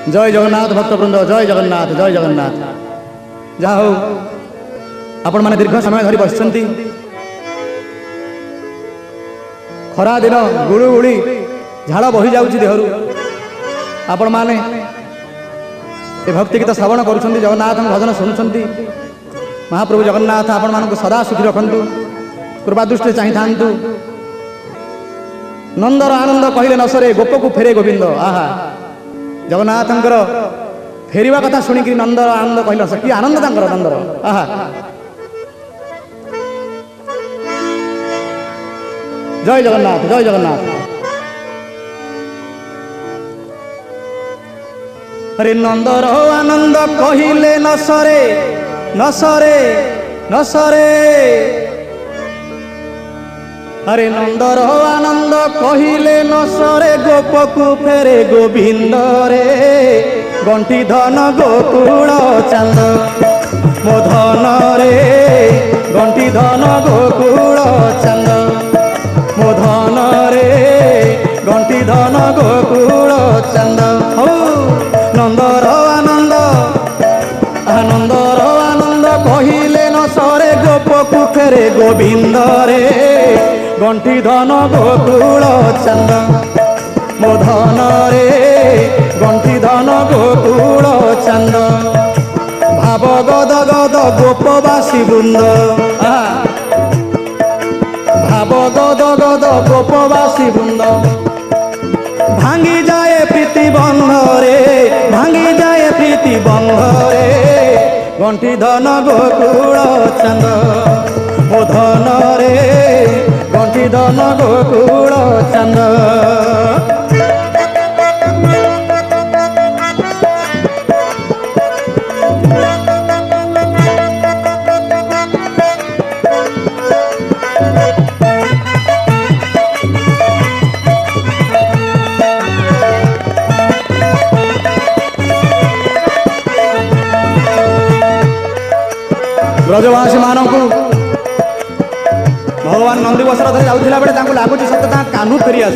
जय जगन्नाथ भक्तवृंद, जय जगन्नाथ, जय जगन्नाथ। जा हो आपण माने दीर्घ समय धरी बसचंती, खरा दिन गुळु गुळी झाड़ बही जाउची देहरु। आपण माने ए भक्ति गीत श्रवण करुछंती, जगन्नाथ भजन शुणुछंती। महाप्रभु जगन्नाथ आपण मानक सदा सुखी रखंतु, कृपा दृष्टि चाहि थांतु। नंदर आनंद कहले न सरे, गोप को फेरे गोविंद। आहा जगन्नाथंकर फेरिवा कथा शुणिक नंदर आनंद कहले न सरे, कि आनंद तांकर नंदर। आहा जय जगन्नाथ, जय जगन्नाथ। अरे नंदर आनंद कहले न सरे, न सरे, न सरे। अरे नंदर आनंद कहले न सरे, गोप को फेरे गोविंद रे। गंठी धन गोकुल चांद मो धन रे, गंठी धन गोकुल चांद मो धन रे, गंठी धन गोकुल चांद। हो नंदर आनंद, आनंदर आनंद कहले न सरे, गोप को फेरे गोविंद रे। गंठी धन गोकुल चांद मो धन रे, गंठी धन गोकुल चांद। भाव गद गद गोपवासी वृंद, भाव गद गद गोपवासी वृंद। भांगी जाए प्रीति बंध रे, भांगी जाए प्रीति बंध रे। गंठी धन गोकुल चांद मो धन रे, गंठी धन गोकुल चांद। ब्रजवासी मानक भगवान नंदीवस धरी जाऊला बेले लगुच सत कान्हू फेरी आस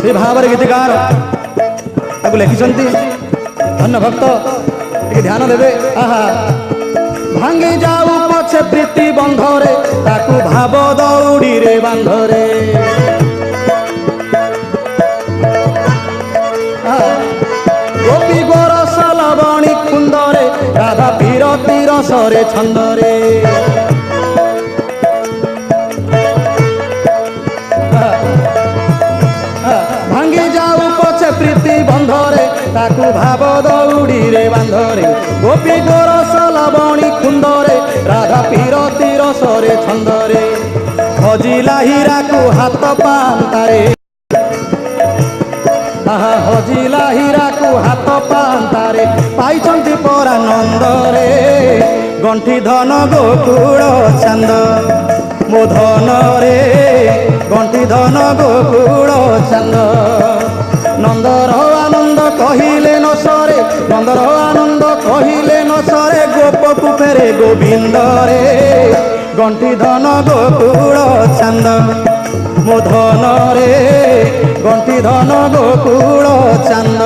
से भाव गीतकार लिखिं। धन्य भक्त टे ध्यान देवे। आहा भांगी जाऊ पछे प्रीति बंधरे, ताकू भाव दौड़ी रे बांधरे। गोपी गोरस लवणी कुंदरे, राधा पीरती रसरे छंदरे। भांगी जाऊ पछे प्रीति बंधरे, ताकू भाव दौड़ी रे बांधरे। गोपी गोरस लवणी कुंदरे, राधा पीरती रसरे छंदरे। हजिला हीरा को हाथ पांतारे, आहा हजिला हीरा को हाथ पांतारे। पाइचंती परा नंदरे, गंठी धन गोकुल चांद मो धन रे। गंठी धन गोकुल चांद। नंदर आनंद कहले न सरे, नंदर आनंद कहले न सरे। गोप को फेरे गोविंद रे। गंठी धन गोकुल चांद मो धन रे, गंठी धन गोकुल चांद।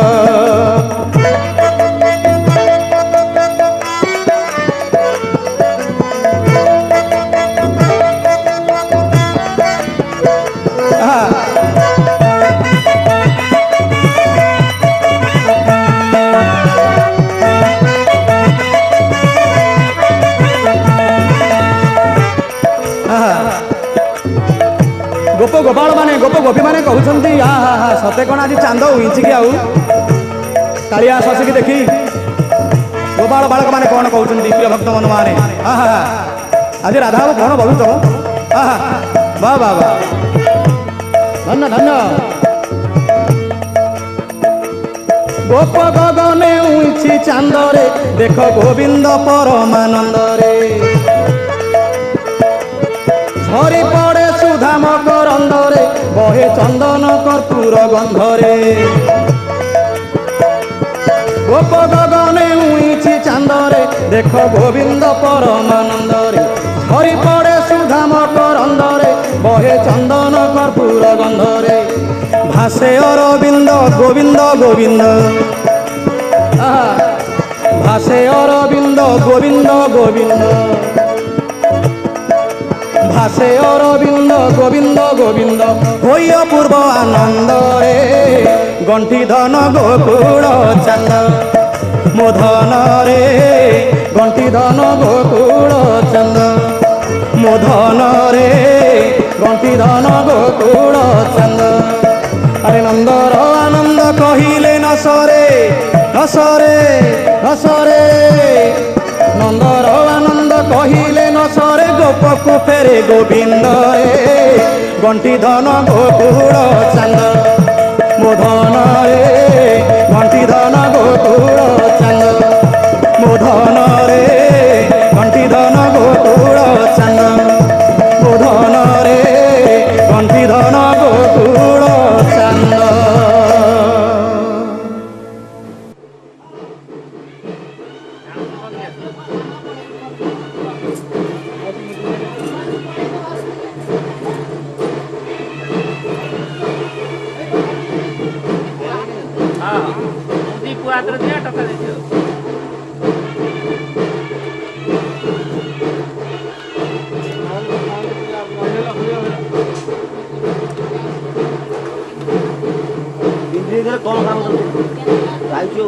गोप गोपाल माने, गोप गोपी माने कहते आहा हा सते कौन आज चांद उइची कि आउ कालिया शशिकी देखी गोपाल बालक माने कौन कहते प्रिय भक्त मन माने। आहा आज राधा कौन बहुच। आहा वाह वाह वाह, धन्य धन्य। गोप गगने उइची चांदरे, देख गोविंद परमानंदरे। झरी पड़े सुधा मकरंदरे, बहे चंदन कर्पूर गंधरे। गोप गगने उइची चांदरे, देख गोविंद परमानंदरे। झरी पड़े सुधा मकरंदरे, बहे चंदन कर्पूर गंधरे। ভাসে অরবিন্দ গোবিন্দ গোবিন্দ ভাসে অরবিন্দ গোবিন্দ গোবিন্দ ভাসে অরবিন্দ গোবিন্দ গোবিন্দ হইয় পূর্ব আনন্দ রে গণ্ঠি ধন গোকুল চান্দ মোধন রে গণ্ঠি ধন গোকুল চান্দ মোধন রে গণ্ঠি ধন গোকুল চান্দ আরে নন্দর আনন্দ কহিলে নসরে নসরে নসরে নন্দর আনন্দ কহিলে নসরে গোপকু ফেরে গোবিন্দ রে গণ্ঠি ধন গোকুল চান্দ মোধন রে গণ্ঠি ধন গোকুল চান্দ মোধন রে গণ্ঠি ধন গোকুল চান্দ মোধন রে গণ্ঠি ধন গোকুল চান্দ। कौन काम राइचो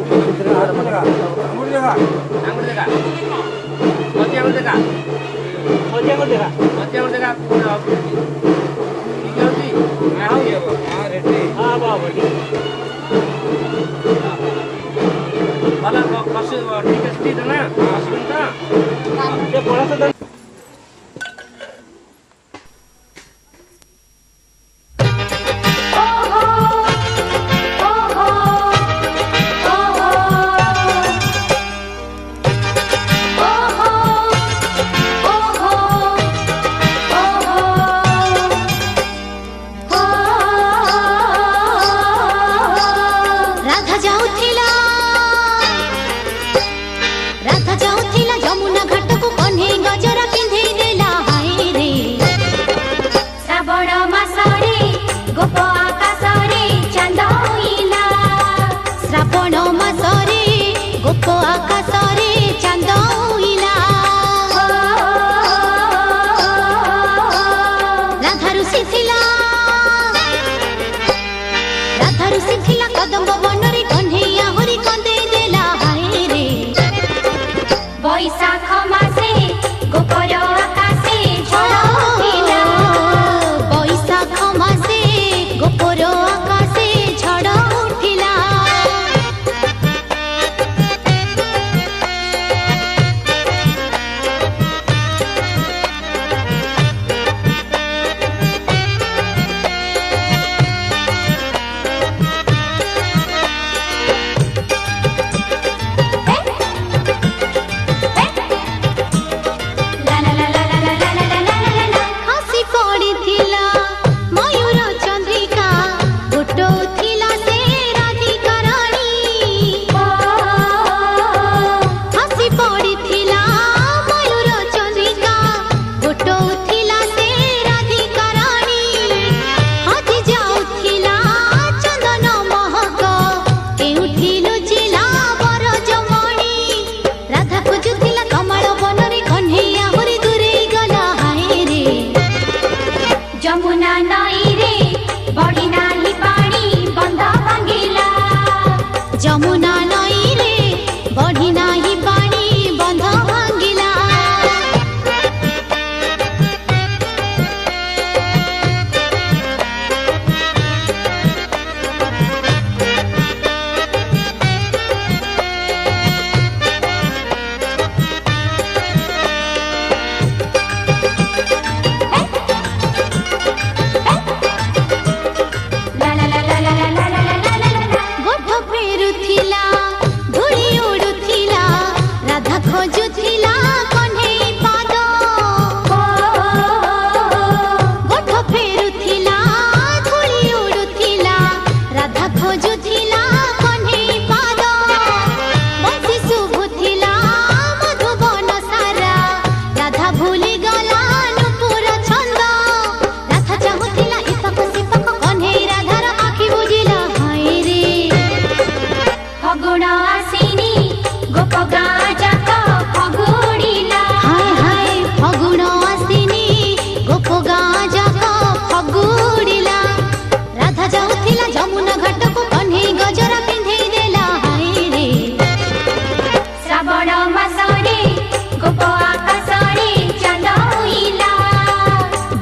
गोप आकाशरे चांद उइला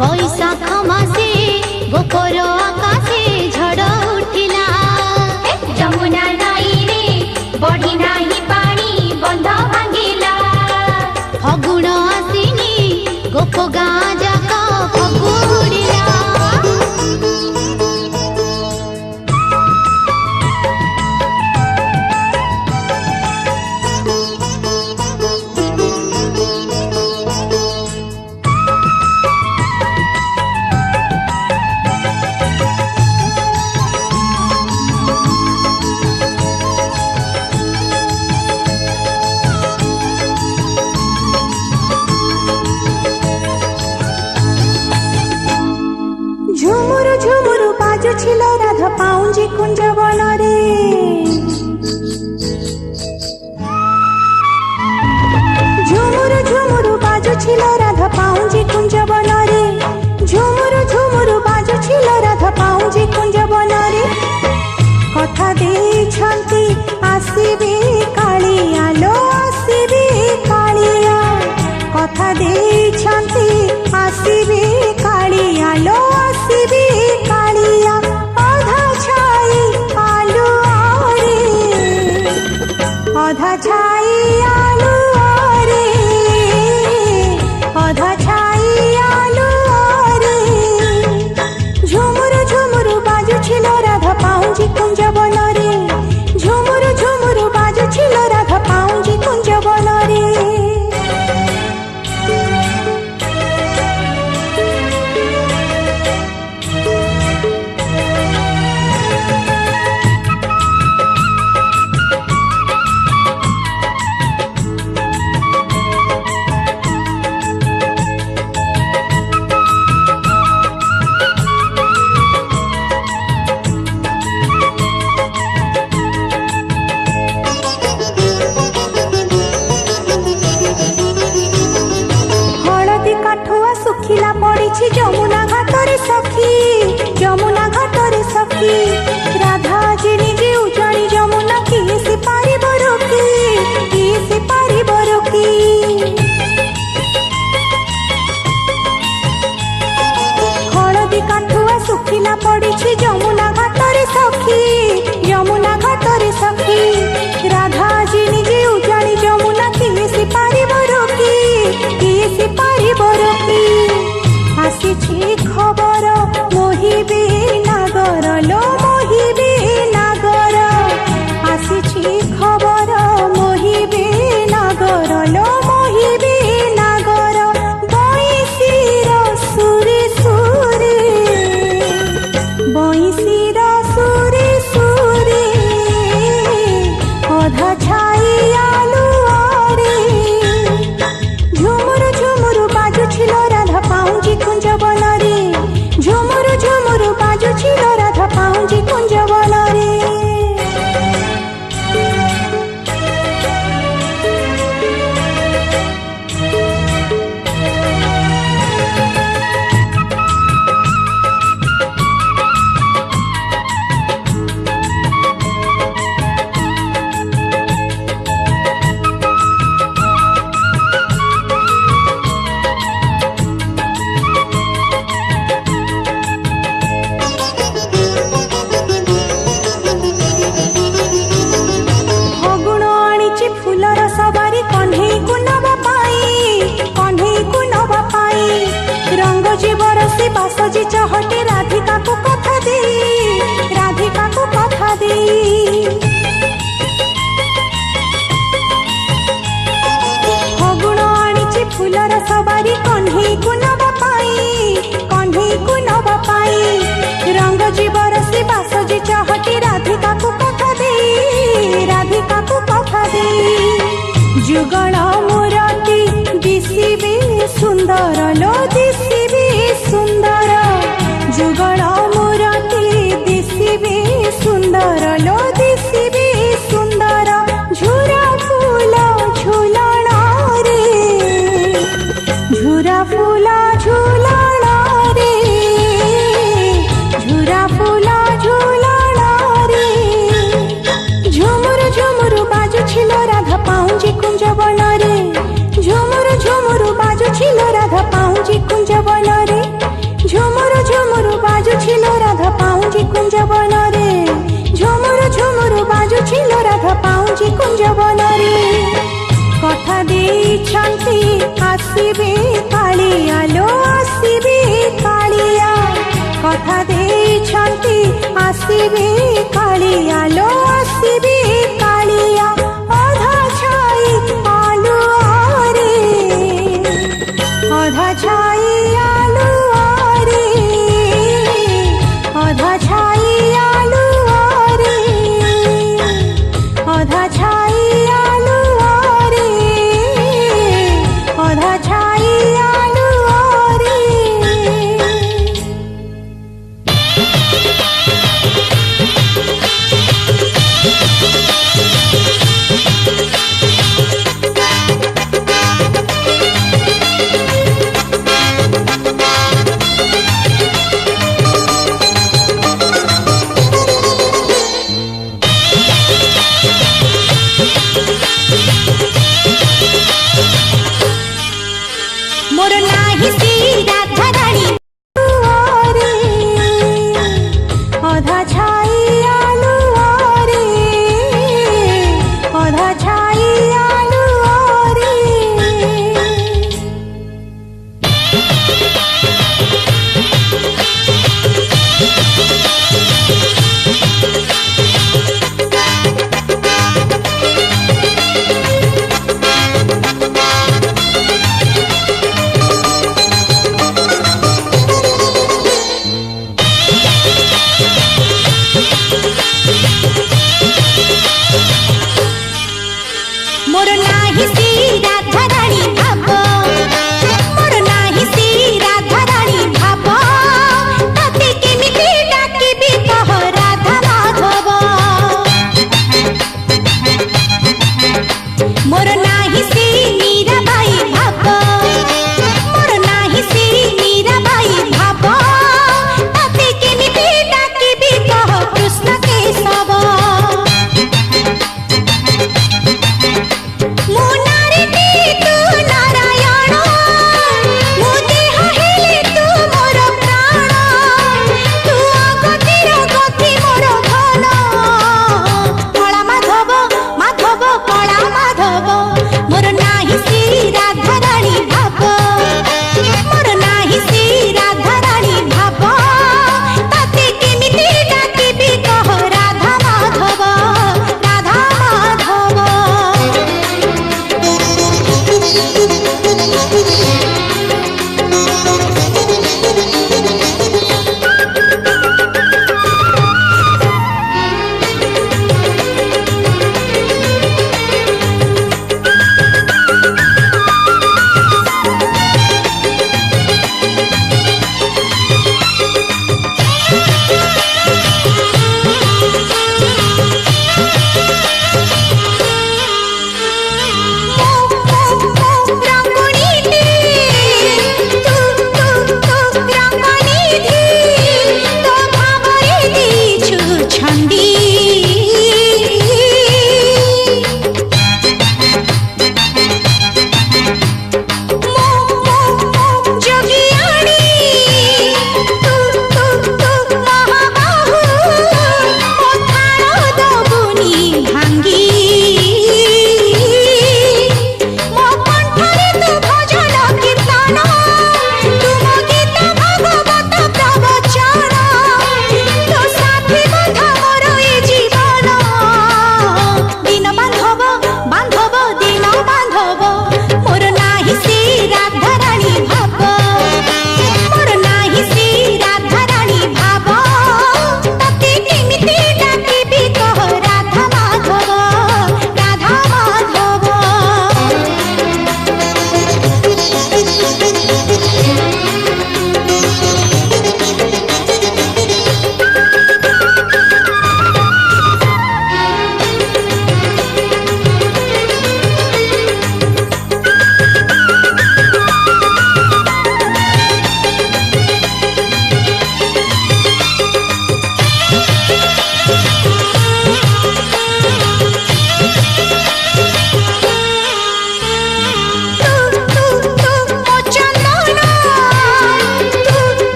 बैशाख मासे गोपर आकाशे झड़ उठिला जमुना नई रे बढ़ी नाही पानी बंध भांगिला फगुण आसिनी गोप गाँ जाक फगुड़िला झुमुरु झुमुरु बाजुछिल राधा पाउंजी कुंज बनरे झुमुरु झुमुरु बाजुछिल राधा पाउंजी कुंज बनरे झुमुरु झुमुरु बाजुछिल राधा पाउंजी कुंज बनरे कथा देछंती आसीबे कालिया लो आसीबे कालिया कथा देछंती आसीबे कालिया लो आसीबे कालिया अधा छाई आलू आरे अधा छाई आलू आरे अधा छाई आलू आरे झुमुरु झुमुरु बाजुछिल राधा पाउंजी कुंज बनरे झुमुरु झुमुरु बाजुछिल राधा पाउंजी कुंज बनरे सुखिला पड़ी जमुना घाटरे सखी जमुना घाटरे सखी राधा जी निजे उजाणी जमुना किए से पारी बरकी किए से पारी बरकी हलदी काठुआ सुखिला पड़ी जमुना घाटरे सखी जमुना घाटरे सखी राधा जी निजे उजाणी जमुना किए से पारी बरकी किए से पारी बरकी आसिछि खबर मोहिबे नागर लो मोहिबे नागर आसिछि खबर मोहिबे नागर लो मोहिबे नागर बंशीर सुरे सुरे बंशीर सुरे सुरे अधा छाई आलू आरे झुमुरु झुमुरु बाजुछिल राधा पाउंजी कुंज बनरे झुमुरु झुमुरु बाजुछिल राधा पाउंजी कुंज बनरे बासजी चहटे राधिका को कथा दे राधिका को कथा दे फगुण आनी फूलर सवारी कन्हई को नवा पाई रंग जीवर से बासजी चहटे राधिका को कथा दे जुगल मुरती दिशिबे सुंदर लो दिशिबे सुंदर जुगल मुरती दिशिबे सुंदर लो दिशिबे सुंदर झुरा फूल झुलण रे झुरा फूल झुलण रे झुरा फूल झुलण रे झुमुरु झुमुरु बाजुछिल राधा पाउंजी कुंज बनरे झुमुरु ଦେଇଛନ୍ତି ଆସିବେ କାଳିଆ ଲୋ ଆସିବେ କାଳିଆ କଥା ଦେଇଛନ୍ତି ଆସିବେ କାଳିଆ ଲୋ ଆସିବେ କାଳିଆ ଅଧା ଛାଇ ଆଲୁଅରେ ଅଧା ଛାଇ ଆଲୁଅରେ ଅଧା ଛାଇ ଆଲୁଅରେ ଅଧା ଛାଇ ଆଲୁଅରେ ଅଧା ଛାଇ ଆଲୁଅରେ मोर नाही सी राधा रानी आलुअरे अधा छाई आलुअरे अधा छाई आलुअरे मोर नाही सी राधा रानी भाव मोर नाही सी राधा रानी भाव तते केमिति डाकिबि कह राधा माधव मोर नाही सी मीरा बाई भाव मोर नाही सी मीरा बाई भाव तते केमिति डाकिबि कह कृष्ण केशव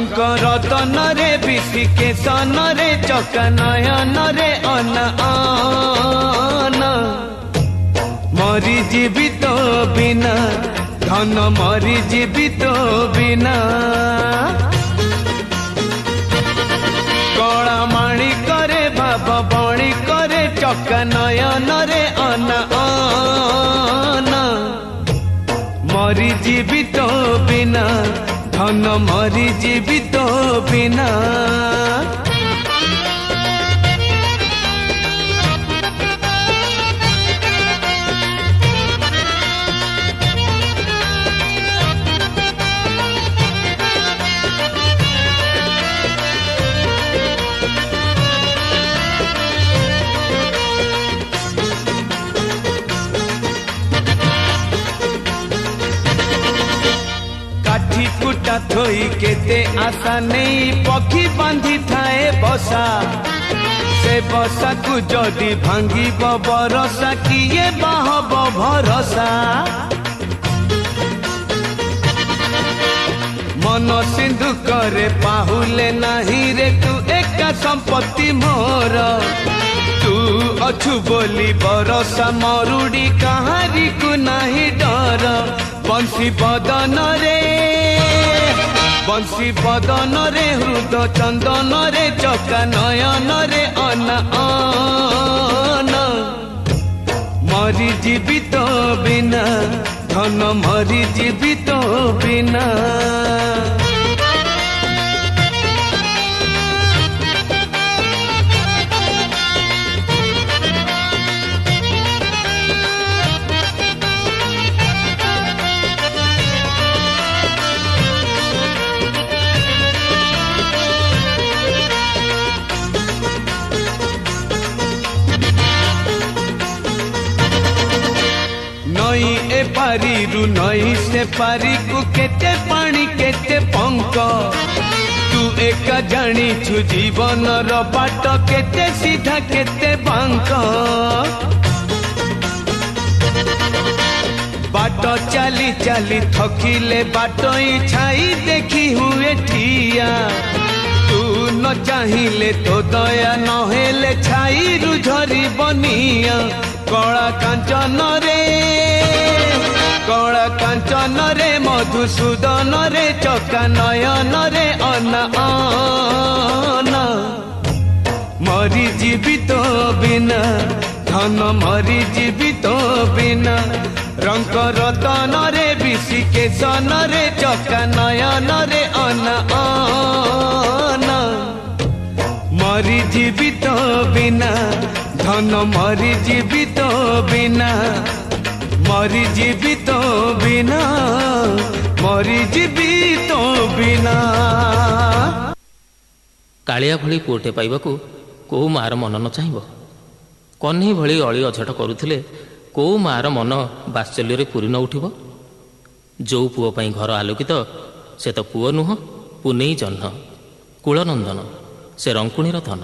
रंग रतन रे विशिकेशन रे चका नयन रे अन आन मरी जीवित बिना धन मरी जीवित बिना कला माणी करे भाव बणी करे चका नयन रे अन आन मरी जीवित बिना धन मरी जीवित बिना कुटा थोई केते आशा नहीं पक्षी बांधी थाए बसा से बसा को जदि भांगी बरसा किए बाहब भरसा मन सिंधु करे पाहुले नहीं रे तू एका संपत्ति मोर तू अछु बोली बरसा मरुड़ी कहारी को नहीं डर बंशी बदन रे हृद चंदन रे चका नयन रे अन आन मरी जीवित बिना धन मरी जीवित बिना नई ए पारी रु नई से पारी को केते पानी केते पंक तू एका जानी छु जीवन र बाट केते सीधा केते बांक बाट चाली चाली थकिले बाट छाई देखी हुए ठिया तू न चाहिले तो दया न हेले छाई रु झरी बनिया कला कांचन रे मधुसूदन रे चका नयन रे अन आन मरी जीवित बिना धन मरी जीवित बिना रंग रतन रे विशिकेशन रे चका नयन रे अन आन मरी जीवित बिना धन मरी जीवित बिना मरी जीवित बिना मरी जीवित बिना कालिया भली पुओटे पाइबाकू को मार मन न चाहिब कन्ही भली अली अझट करुथिले को मार मन बात्सल्य पूरी न उठिब जो पुओ पई घर आलोकित से तो पुओ नुह पुनेई जह्न कुलनंदन से रंकुणीर धन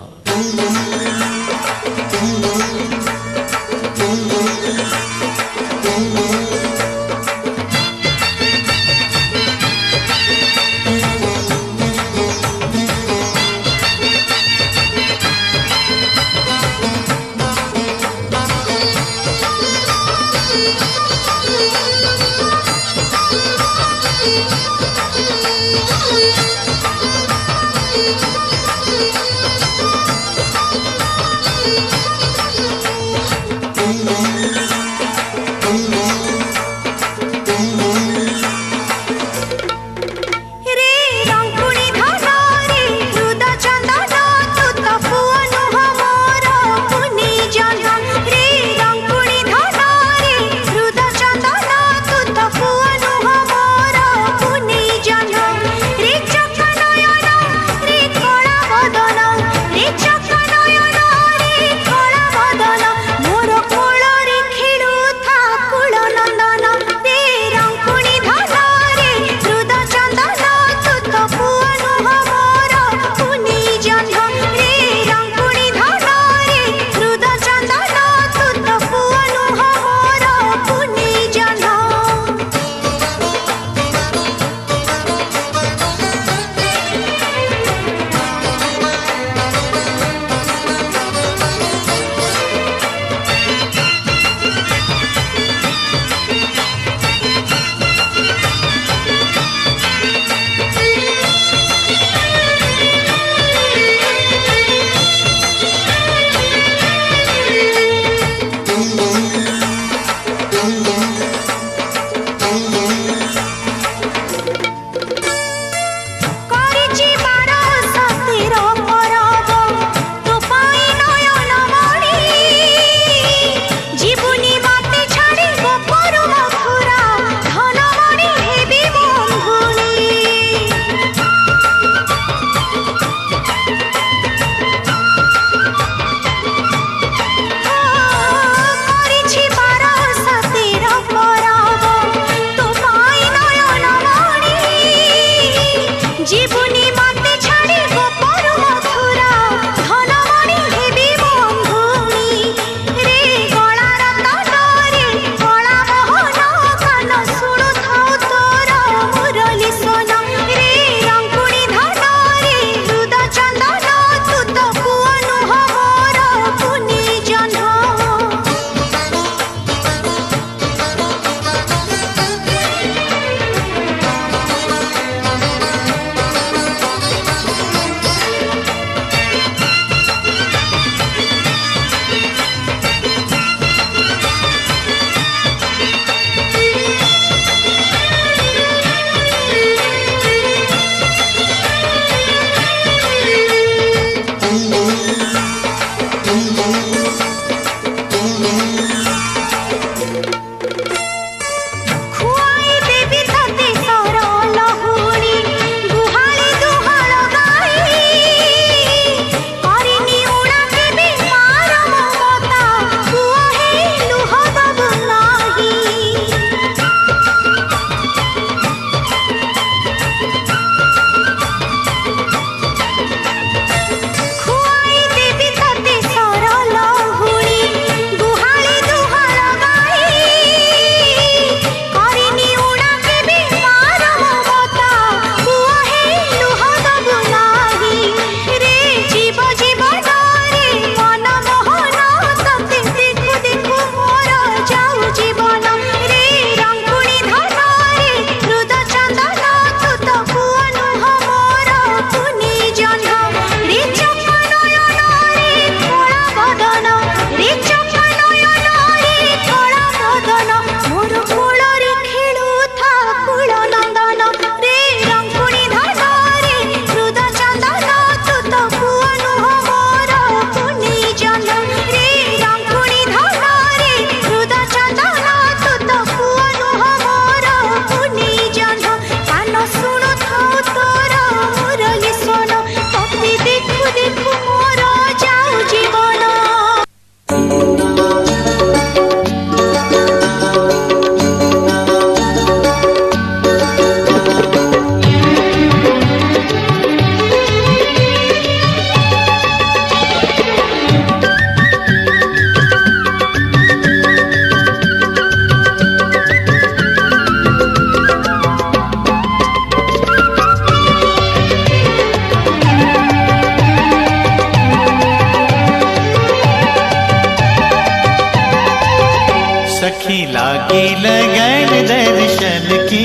लागी लगन दर्शन की,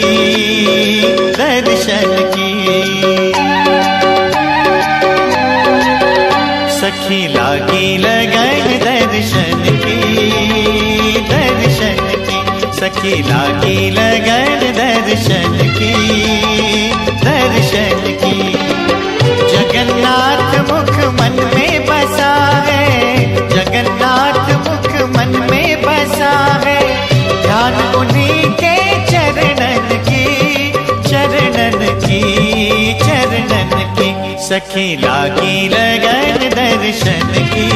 दर्शन की। सखी लागी लगन दर्शन की, दर्शन की। सखी लागी लगन दर्शन की, दर्शन की। जगन्नाथ मुख मन में बसा है, जगन्नाथ मुख मन में बसा है। ध्यान उन्हीं के चरणन की, चरणन की, चरणन की। सखी लागी लगन दर्शन की,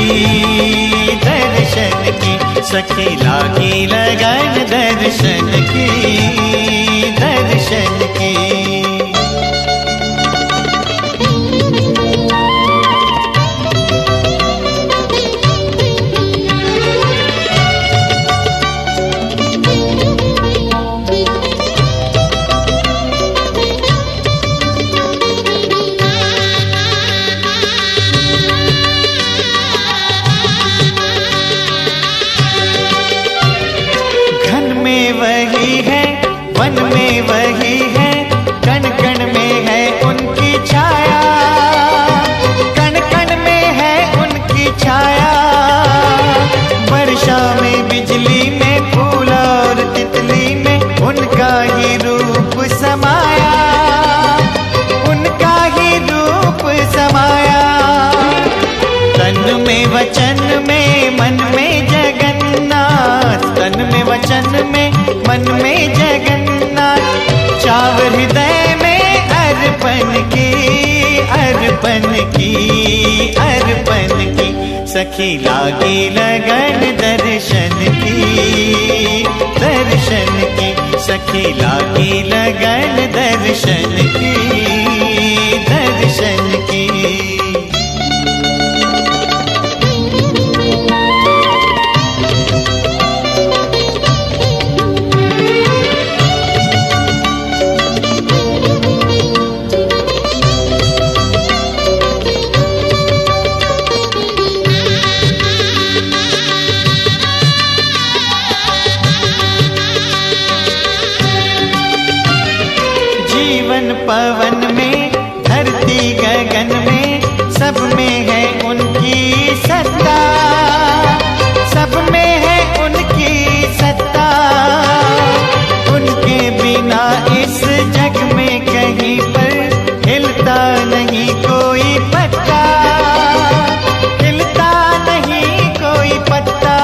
दर्शन की। सखी लागी लगन दर्शन की, दर्शन की। वही है, वन में वही है, कण कण में है उनकी छाया, कण कण में है उनकी छाया। वर्षा में, बिजली में, फूल और तितली में उनका ही रूप समाया, उनका ही रूप समाया। तन में वचन में, मन में जगन्नाथ, तन में वचन में, मन में जगन्नाथ। चाव हृदय में अर्पण की, अर्पण की, अर्पण की। सखी लागी लगन दर्शन की, दर्शन की। सखी लागी लगन दर्शन की, दर्शन की। पवन में, धरती गगन में, सब में है उनकी सत्ता, सब में है उनकी सत्ता। उनके बिना इस जग में कहीं पर हिलता नहीं कोई पत्ता, हिलता नहीं कोई पत्ता।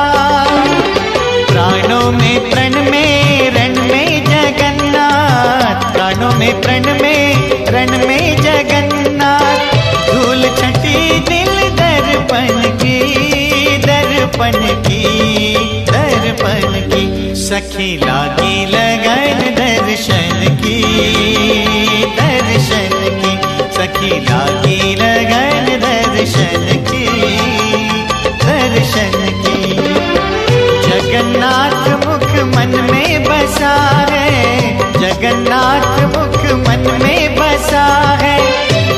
प्राणों में प्रण में, रण में जगन्नाथ, प्राणों में प्रण में, रण में जगन्नाथ। धूल छटी दिल दर्पण की, दर्पण की, दर्पण की। सखी लागी लगन दर्शन की, दर्शन की। सखी लागी लगन दर्शन की, दर्शन की। जगन्नाथ मुख मन में बसा है, जगन्नाथ मुख मन में बसा है।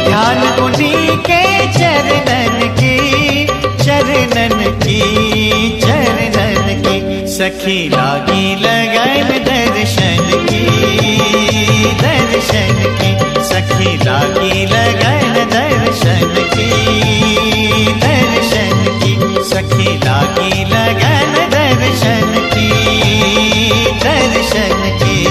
ध्यान उन्हीं के चरणन की, चरणन की, चरणन की। सखी लागी लगन दर्शन की, दर्शन की। सखी लागी लगन दर्शन की, दर्शन की। सखी लागी लगन दर्शन की, दर्शन की।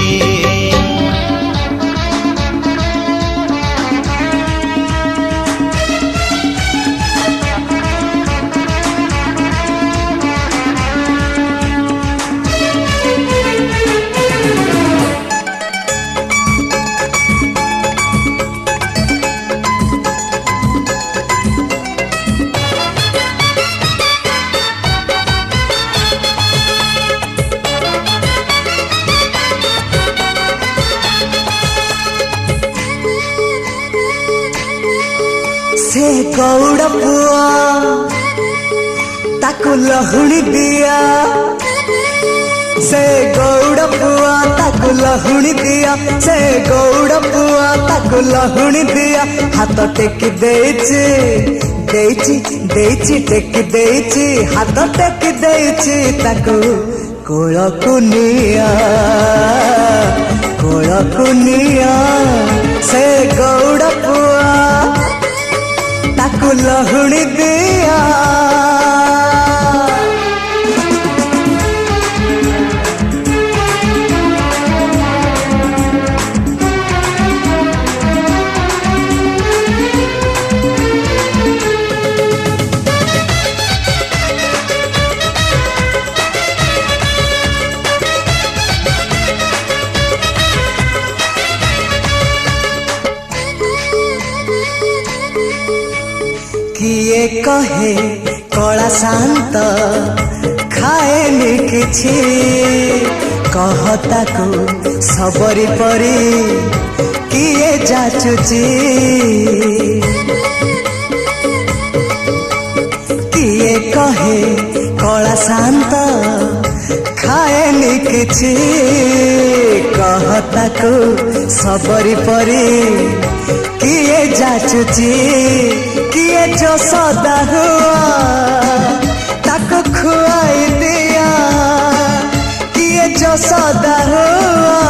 से गौड़ पुआ ताकु लहुणी दिया, से गौड़ पुआ ताकु लहुणी दिया, से गौड़ पुआ ताकु लहुणी दिया। हाथ टेकी देची देची देची टेकी देची, हाथ टेकी देची ताकु कोलको निया से गौड़ पुआ ताकु लहुणी दिया। किए कहे कला शांत खाएनि किछि कहता को सबरी परी किए जाचुची। किए कहे कला शांत खाएनि किछि कहता को सबरी परी किए जाचुची। किए जो सदा हुआ ताको खुआई दिया। किए जो सदा हुआ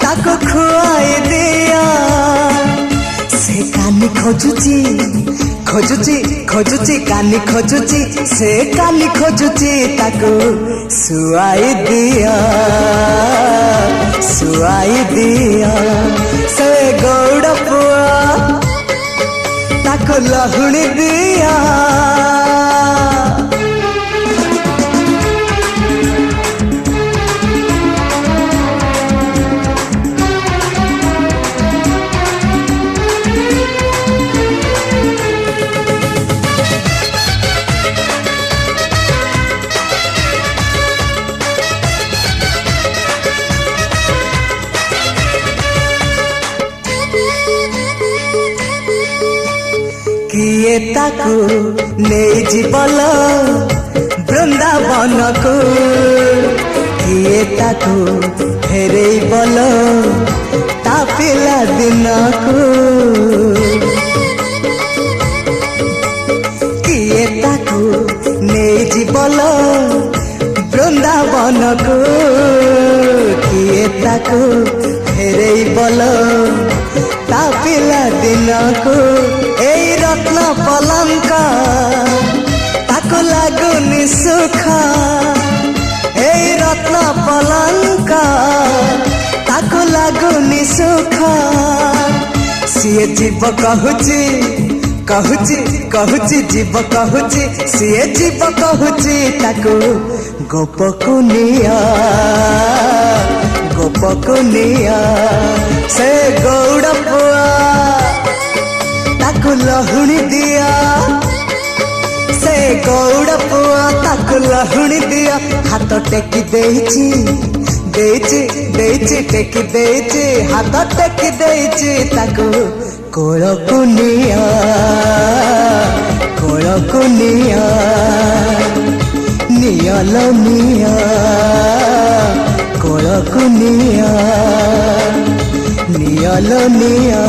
ताको खुआई दिया। से कानी खोजुची कानी खोजुची से कानी खोजुची ताको सुआई दिया से गौड़ पुआ ताको लहुणी दिया। किए ताकू नहीं जीवल वृंदावन को। किए ताकू फेरे बल ता पिला दिन को। किए ताकू नहीं जीवल वृंदावन को। किए ताकू फेरे बल ता पिला दिन को। रत्न पलंक ताको लागुनी सुख। ए रत्न पलंक ताको लागुनी सुख। सीए जीव कहूची जीव कहूची सीए जीव कहूची ताको गोप कुनिया से गौड़ पुआ ताकु लहुणी दिया। से गौड़ पुआ ताकु लहुणी दिया। हाथ टेकी देइची टेकी देइची हाथ टेकी देइची ताकु कोलको निया नियल निया कोलको निया नियल निया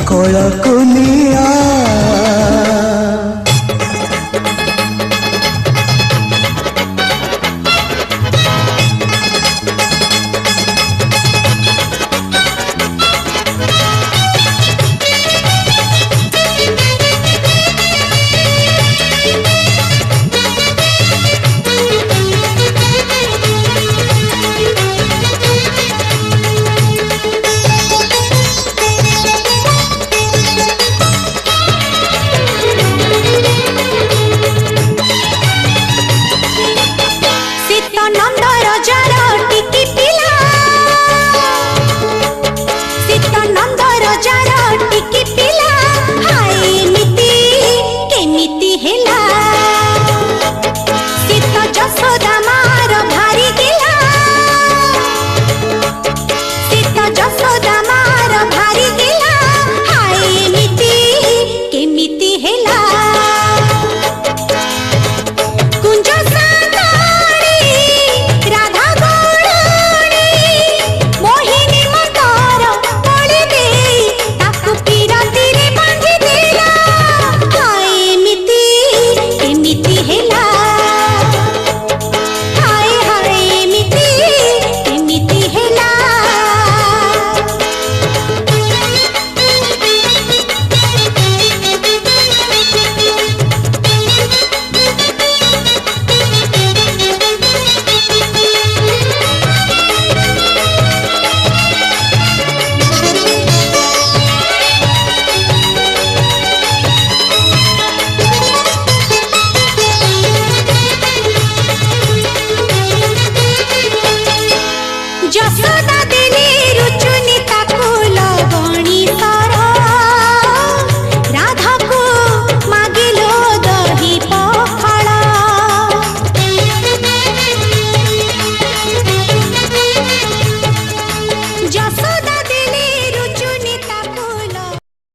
कोलको निया।